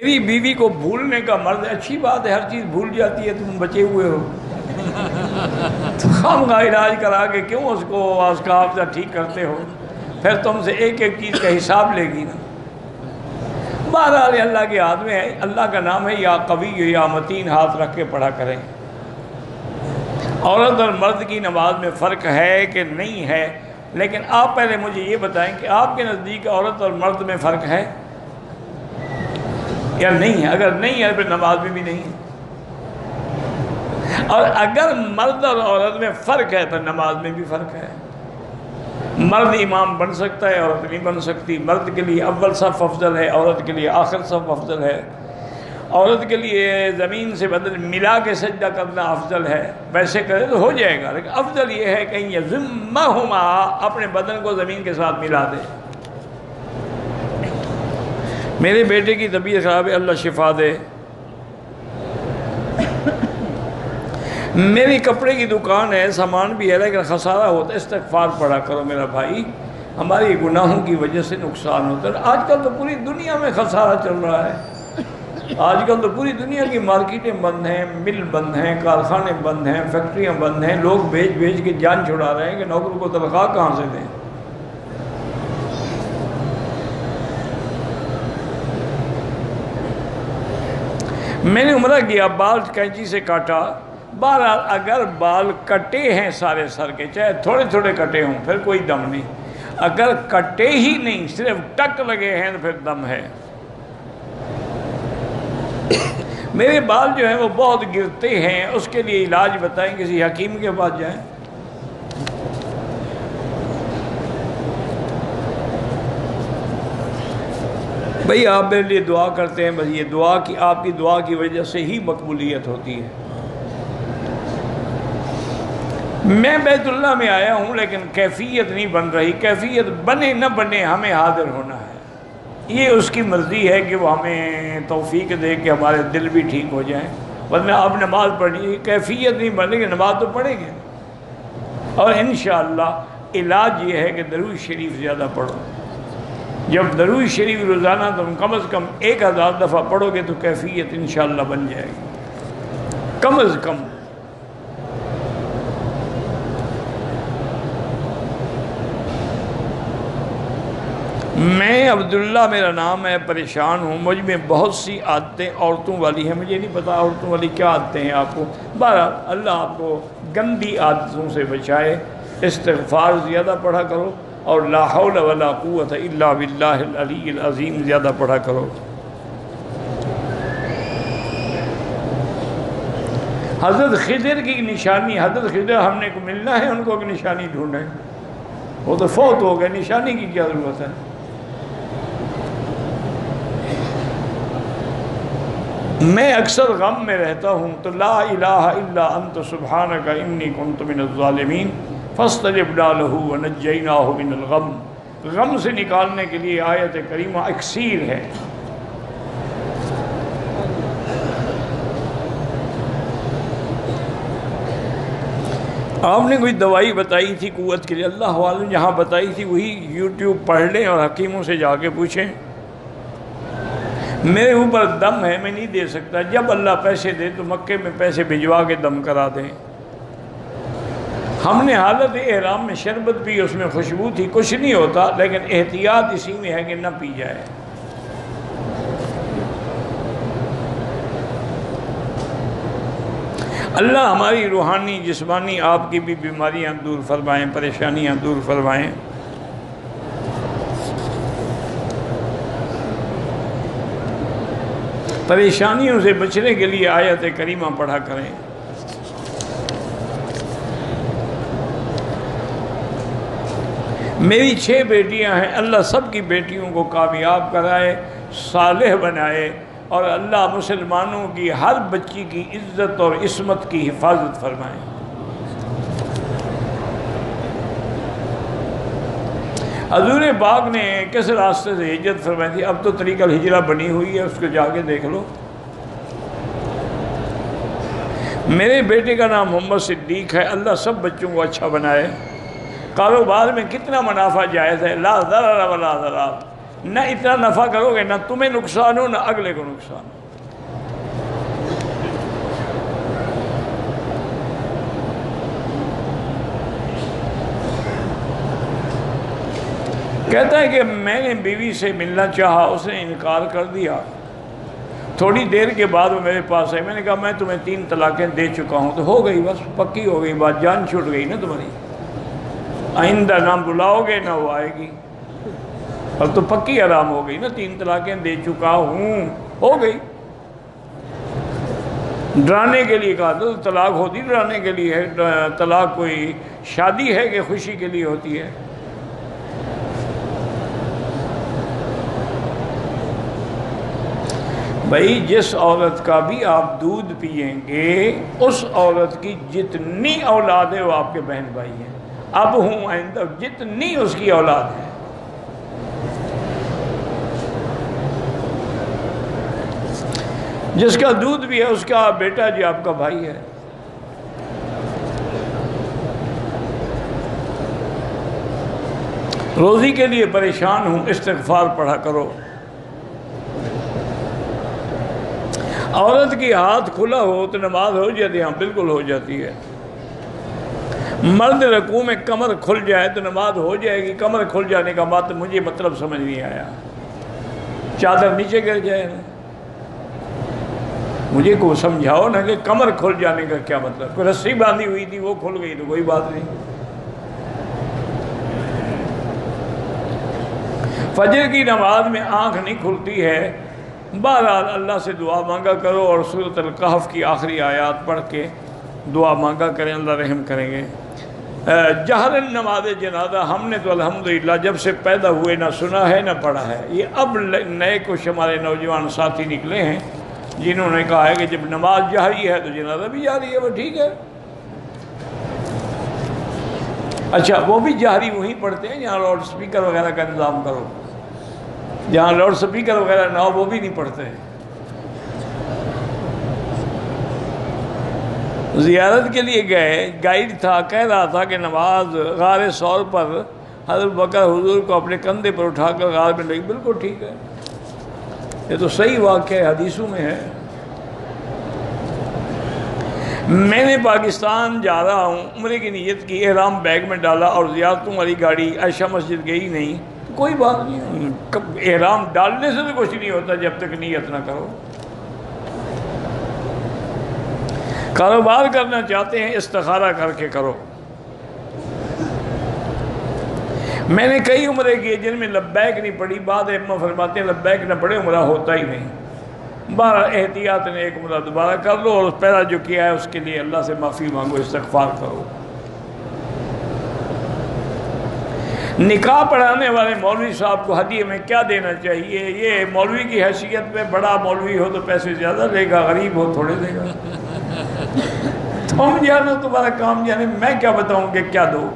میری بیوی کو بھولنے کا مرض ہے، اچھی بات ہے، ہر چیز بھول جاتی ہے، تم بچے ہوئے ہو تو خامخواہ علاج کرا کے کیوں اس کو اس کا حافظہ ٹھیک کرتے ہو؟ پھر تم سے ایک ایک چیز کا حساب لے گی نا۔ بہرحال اللہ کے ہاتھ میں ہے، اللہ کا نام ہے یا قوی یا متین، ہاتھ رکھ کے پڑھا کریں۔ عورت اور مرد کی نماز میں فرق ہے کہ نہیں ہے؟ لیکن آپ پہلے مجھے یہ بتائیں کہ آپ کے نزدیک عورت اور مرد میں فرق ہے یا نہیں ہے؟ اگر نہیں ہے پھر نماز میں بھی نہیں ہے، اور اگر مرد اور عورت میں فرق ہے تو نماز میں بھی فرق ہے۔ مرد امام بن سکتا ہے، عورت نہیں بن سکتی۔ مرد کے لیے اول صف افضل ہے، عورت کے لیے آخر صف افضل ہے۔ عورت کے لیے زمین سے بدن ملا کے سجدہ کرنا افضل ہے، ویسے کرے تو ہو جائے گا، لیکن افضل یہ ہے کہ یضمہما، اپنے بدن کو زمین کے ساتھ ملا دے۔ میرے بیٹے کی طبیعت خراب ہے، اللہ شفا دے۔ میری کپڑے کی دکان ہے، سامان بھی ہے، لیکن خسارہ ہوتا ہے، استغفار پڑھا کرو میرا بھائی، ہماری گناہوں کی وجہ سے نقصان ہوتا ہے۔ آج کل تو پوری دنیا میں خسارہ چل رہا ہے، آج کل تو پوری دنیا کی مارکیٹیں بند ہیں، مل بند ہیں، کارخانے بند ہیں، فیکٹریاں بند ہیں، لوگ بیچ کے جان چھڑا رہے ہیں کہ نوکروں کو تنخواہ کہاں سے دیں۔ میں نے عمرہ کیا، بال کینچی سے کاٹا۔ بہرحال اگر بال کٹے ہیں سارے سر کے، چاہے تھوڑے تھوڑے کٹے ہوں، پھر کوئی دم نہیں۔ اگر کٹے ہی نہیں، صرف ٹک لگے ہیں تو پھر دم ہے۔ میرے بال جو ہیں وہ بہت گرتے ہیں، اس کے لیے علاج بتائیں، کسی حکیم کے پاس جائیں۔ بھئی آپ میرے لیے دعا کرتے ہیں، بس یہ دعا کی، آپ کی دعا کی وجہ سے ہی مقبولیت ہوتی ہے۔ میں بیت اللہ میں آیا ہوں، لیکن کیفیت نہیں بن رہی۔ کیفیت بنے نہ بنے، ہمیں حاضر ہونا ہے۔ یہ اس کی مرضی ہے کہ وہ ہمیں توفیق دے کہ ہمارے دل بھی ٹھیک ہو جائیں، ورنہ آپ نماز پڑھنی، کیفیت نہیں بنے گی، نماز تو پڑھیں گے۔ اور انشاءاللہ علاج یہ ہے کہ درود شریف زیادہ پڑھو۔ جب درود شریف روزانہ تم کم از کم 1000 دفعہ پڑھو گے تو کیفیت انشاءاللہ بن جائے گی، کم از کم۔ میں عبداللہ میرا نام ہے، پریشان ہوں، مجھ میں بہت سی عادتیں عورتوں والی ہیں، مجھے نہیں پتا عورتوں والی کیا عادتیں ہیں آپ کو۔ بہرحال اللہ آپ کو گندی عادتوں سے بچائے۔ استغفار زیادہ پڑھا کرو، اور لا حول ولا قوت الا باللہ العلی العظیم زیادہ پڑھا کرو۔ حضرت خضر کی نشانی، حضرت خضر ہم نے کو ملنا ہے، ان کو ایک نشانی ڈھونڈیں، وہ تو فوت ہو گئے، نشانی کی کیا ضرورت ہے؟ میں اکثر غم میں رہتا ہوں تو لا الہ الا انت سبحانک انی کنت من الظالمین فاستجبنا لہ ونجیناہ من الغم۔ غم سے نکالنے کے لیے آیت کریمہ اکسیر ہے۔ آپ نے کوئی دوائی بتائی تھی قوت کے لیے، اللہ والے جہاں بتائی تھی وہی یوٹیوب پڑھ لیں اور حکیموں سے جا کے پوچھیں۔ میرے اوپر دم ہے، میں نہیں دے سکتا، جب اللہ پیسے دے تو مکے میں پیسے بھجوا کے دم کرا دیں۔ ہم نے حالت احرام میں شربت پی، اس میں خوشبو تھی، کچھ نہیں ہوتا، لیکن احتیاط اسی میں ہے کہ نہ پی جائے۔ اللہ ہماری روحانی جسمانی آپ کی بھی بیماریاں دور فرمائیں، پریشانیاں دور فرمائیں۔ پریشانیوں سے بچنے کے لیے آیت کریمہ پڑھا کریں۔ میری 6 بیٹیاں ہیں، اللہ سب کی بیٹیوں کو کامیاب کرائے، صالح بنائے، اور اللہ مسلمانوں کی ہر بچی کی عزت اور عصمت کی حفاظت فرمائے۔ حضور پاک نے کس راستے سے ہجرت فرمائی تھی؟ اب تو طریقہ الہجرہ بنی ہوئی ہے، اس کو جا کے دیکھ لو۔ میرے بیٹے کا نام محمد صدیق ہے، اللہ سب بچوں کو اچھا بنائے۔ کاروبار میں کتنا منافع جائز ہے، لا ضرر ولا ضرار، نہ اتنا نفع کرو گے، نہ تمہیں نقصان ہو نہ اگلے کو نقصان ہو۔ کہتا ہے کہ میں نے بیوی سے ملنا چاہا، اس نے انکار کر دیا۔ تھوڑی دیر کے بعد وہ میرے پاس آئی، میں نے کہا میں تمہیں 3 طلاقیں دے چکا ہوں۔ تو ہو گئی، بس پکی ہو گئی بات، جان چھوٹ گئی نا تمہاری، آئندہ نہ بلاؤ گے نہ وہ آئے گی، اور تو پکی حرام ہو گئی نا، 3 طلاقیں دے چکا ہوں، ہو گئی۔ ڈرانے کے لیے کہا تو طلاق ہوتی ڈرانے کے لیے ہے، طلاق کوئی شادی ہے کہ خوشی کے لیے ہوتی ہے؟ بھائی جس عورت کا بھی آپ دودھ پئیں گے، اس عورت کی جتنی اولاد ہے وہ آپ کے بہن بھائی ہیں، اب ہوں آئندہ جتنی اس کی اولاد ہے۔ جس کا دودھ بھی ہے اس کا بیٹا جی آپ کا بھائی ہے۔ روزی کے لیے پریشان ہوں، استغفار پڑھا کرو۔ عورت کی ہاتھ کھلا ہو تو نماز ہو جاتی ہے، ہاں بالکل ہو جاتی ہے۔ مرد رکوع میں کمر کھل جائے تو نماز ہو جائے گی۔ کمر کھل جانے کا بات مجھے مطلب سمجھ نہیں آیا، چادر نیچے گر جائے نا، مجھے کو سمجھاؤ نا کہ کمر کھل جانے کا کیا مطلب؟ کوئی رسی باندھی ہوئی تھی وہ کھل گئی تو کوئی بات نہیں۔ فجر کی نماز میں آنکھ نہیں کھلتی ہے، بہرحال اللہ سے دعا مانگا کرو اور سورۃ الکہف کی آخری آیات پڑھ کے دعا مانگا کریں، اللہ رحم کریں گے۔ جہرن نماز جنازہ ہم نے تو الحمدللہ جب سے پیدا ہوئے نہ سنا ہے نہ پڑھا ہے۔ یہ اب نئے کچھ ہمارے نوجوان ساتھی نکلے ہیں جنہوں نے کہا ہے کہ جب نماز جہری ہے تو جنازہ بھی جہری ہے، وہ ٹھیک ہے۔ اچھا وہ بھی جہری وہیں پڑھتے ہیں جہاں لاؤڈ سپیکر وغیرہ کا انتظام کرو، جہاں لاؤڈ سپیکر وغیرہ نہ ہو وہ بھی نہیں پڑھتے ہیں۔ زیارت کے لیے گئے، گائیڈ تھا، کہہ رہا تھا کہ نماز غار ثور پر حضرت بکر حضور کو اپنے کندھے پر اٹھا کر غار میں لگی، بالکل ٹھیک ہے، یہ تو صحیح واقعہ ہے، حدیثوں میں ہے۔ میں نے پاکستان جا رہا ہوں، عمرے کی نیت کی، احرام بیگ میں ڈالا اور زیارتوں والی گاڑی عائشہ مسجد گئی نہیں، کوئی بات نہیں، احرام ڈالنے سے تو کچھ نہیں ہوتا جب تک نیت نہ کرو۔ کاروبار کرنا چاہتے ہیں استخارہ کر کے کرو۔ میں نے کئی عمرے کیے جن میں لبیک نہیں پڑی، بعد ائمہ فرماتے ہیں لبیک نہ پڑے عمرہ ہوتا ہی نہیں۔ بہرحال احتیاط نے ایک عمرہ دوبارہ کر لو اور پہلا جو کیا ہے اس کے لیے اللہ سے معافی مانگو، استغفار کرو۔ نکاح پڑھانے والے مولوی صاحب کو ہدیے میں کیا دینا چاہیے؟ یہ مولوی کی حیثیت میں بڑا مولوی ہو تو پیسے زیادہ لے گا، غریب ہو تھوڑے دے گا۔ تم جانو، تمہارا کام جانے، میں کیا بتاؤں کہ کیا دو۔